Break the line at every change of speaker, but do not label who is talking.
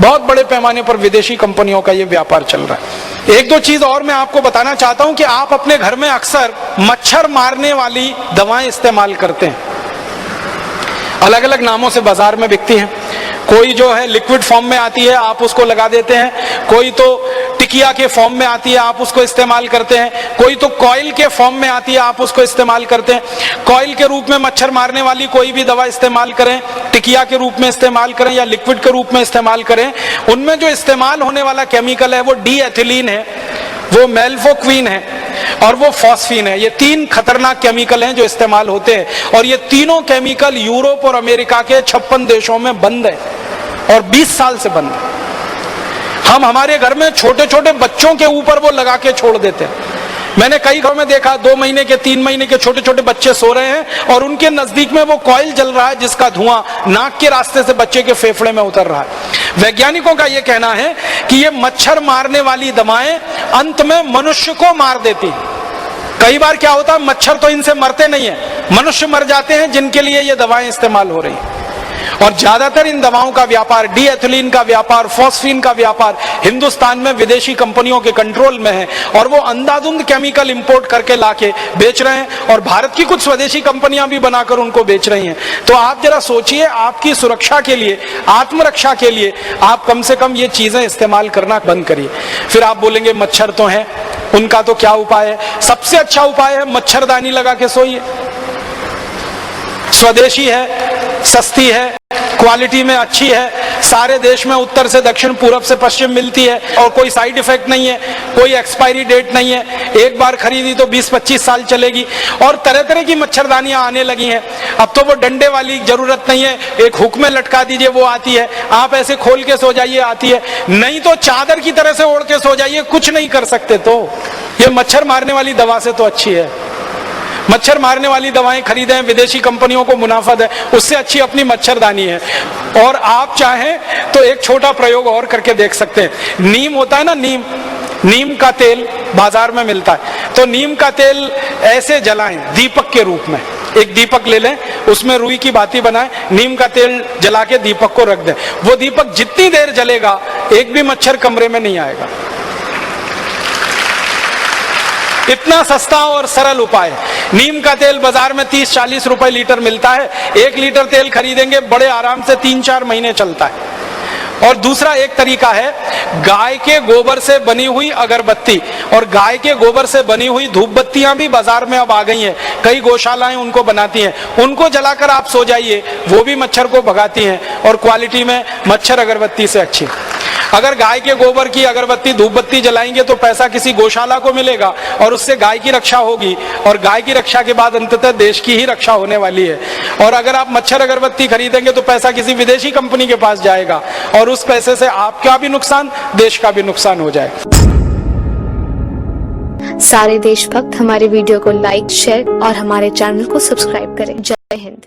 बहुत बड़े पैमाने पर विदेशी कंपनियों का ये व्यापार चल रहा है। एक दो चीज और मैं आपको बताना चाहता हूं कि आप अपने घर में अक्सर मच्छर मारने वाली दवाएं इस्तेमाल करते हैं, अलग अलग नामों से बाजार में बिकती हैं। कोई जो है लिक्विड फॉर्म में आती है, आप उसको लगा देते हैं, कोई तो टिकिया के फॉर्म में आती है, आप उसको इस्तेमाल करते हैं, कोई तो कॉइल के फॉर्म में आती है, आप उसको इस्तेमाल करते हैं। कॉइल के रूप में मच्छर मारने वाली कोई भी दवा इस्तेमाल करें, टिकिया के रूप में इस्तेमाल करें या लिक्विड के रूप में इस्तेमाल करें, उनमें जो इस्तेमाल होने वाला केमिकल है वो डी एथिलीन है, वो मेल्फोक्विन है और वो फॉस्फीन है। ये तीन खतरनाक केमिकल हैं जो इस्तेमाल होते हैं, और ये तीनों केमिकल यूरोप और अमेरिका के 56 देशों में बंद है और 20 साल से बंद है। हम हमारे घर में छोटे छोटे बच्चों के ऊपर वो लगा के छोड़ देते हैं। मैंने कई घरों में देखा 2 महीने के 3 महीने के छोटे छोटे बच्चे सो रहे हैं और उनके नजदीक में वो कॉइल जल रहा है जिसका धुआं नाक के रास्ते से बच्चे के फेफड़े में उतर रहा है। वैज्ञानिकों का यह कहना है कि ये मच्छर मारने वाली दवाएं अंत में मनुष्य को मार देती हैं। कई बार क्या होता है, मच्छर तो इनसे मरते नहीं है, मनुष्य मर जाते हैं जिनके लिए ये दवाएं इस्तेमाल हो रही हैं। और ज्यादातर इन दवाओं का व्यापार, डी एथिलीन का व्यापार, फॉस्फीन का व्यापार हिंदुस्तान में विदेशी कंपनियों के कंट्रोल में है और वो अंधाधुंध केमिकल इंपोर्ट करके लाके बेच रहे हैं और भारत की कुछ स्वदेशी कंपनियां भी बनाकर उनको बेच रही हैं। तो आप जरा सोचिए, आपकी सुरक्षा के लिए, आत्मरक्षा के लिए आप कम से कम ये चीजें इस्तेमाल करना बंद करिए। फिर आप बोलेंगे मच्छर तो हैं, उनका तो क्या उपाय है? सबसे अच्छा उपाय है मच्छरदानी लगा के सोइए। स्वदेशी है, सस्ती है, क्वालिटी में अच्छी है, सारे देश में उत्तर से दक्षिण पूरब से पश्चिम मिलती है और कोई साइड इफेक्ट नहीं है, कोई एक्सपायरी डेट नहीं है, एक बार खरीदी तो 20-25 साल चलेगी। और तरह तरह की मच्छरदानियां आने लगी हैं। अब तो वो डंडे वाली जरूरत नहीं है, एक हुक में लटका दीजिए वो आती है, आप ऐसे खोल के सो जाइए आती है, नहीं तो चादर की तरह से ओढ़ के सो जाइए, कुछ नहीं कर सकते। तो ये मच्छर मारने वाली दवा से तो अच्छी है। मच्छर मारने वाली दवाएं खरीदें, विदेशी कंपनियों को मुनाफा दें, उससे अच्छी अपनी मच्छरदानी है। और आप चाहें तो एक छोटा प्रयोग और करके देख सकते हैं। नीम होता है ना, नीम का तेल बाजार में मिलता है, तो नीम का तेल ऐसे जलाएं दीपक के रूप में। एक दीपक ले लें, उसमें रुई की बाती बनाएं, नीम का तेल जला के दीपक को रख दें। वो दीपक जितनी देर जलेगा एक भी मच्छर कमरे में नहीं आएगा। इतना सस्ता और सरल उपाय। नीम का तेल बाजार में 30-40 रुपए लीटर मिलता है। 1 लीटर तेल खरीदेंगे, बड़े आराम से 3-4 महीने चलता है। और दूसरा एक तरीका है, गाय के गोबर से बनी हुई अगरबत्ती और गाय के गोबर से बनी हुई धूप बत्तियां भी बाजार में अब आ गई हैं। कई गौशालाएं उनको बनाती हैं, उनको जलाकर आप सो जाइए, वो भी मच्छर को भगाती हैं और क्वालिटी में मच्छर अगरबत्ती से अच्छी। अगर गाय के गोबर की अगरबत्ती, धूप बत्ती जलाएंगे तो पैसा किसी गौशाला को मिलेगा और उससे गाय की रक्षा होगी और गाय की रक्षा के बाद अंततः देश की ही रक्षा होने वाली है। और अगर आप मच्छर अगरबत्ती खरीदेंगे तो पैसा किसी विदेशी कंपनी के पास जाएगा और उस पैसे से आपका भी नुकसान, देश का भी नुकसान हो जाएगा।
सारे देशभक्त हमारे वीडियो को लाइक, शेयर और हमारे चैनल को सब्सक्राइब करें। जय हिंद।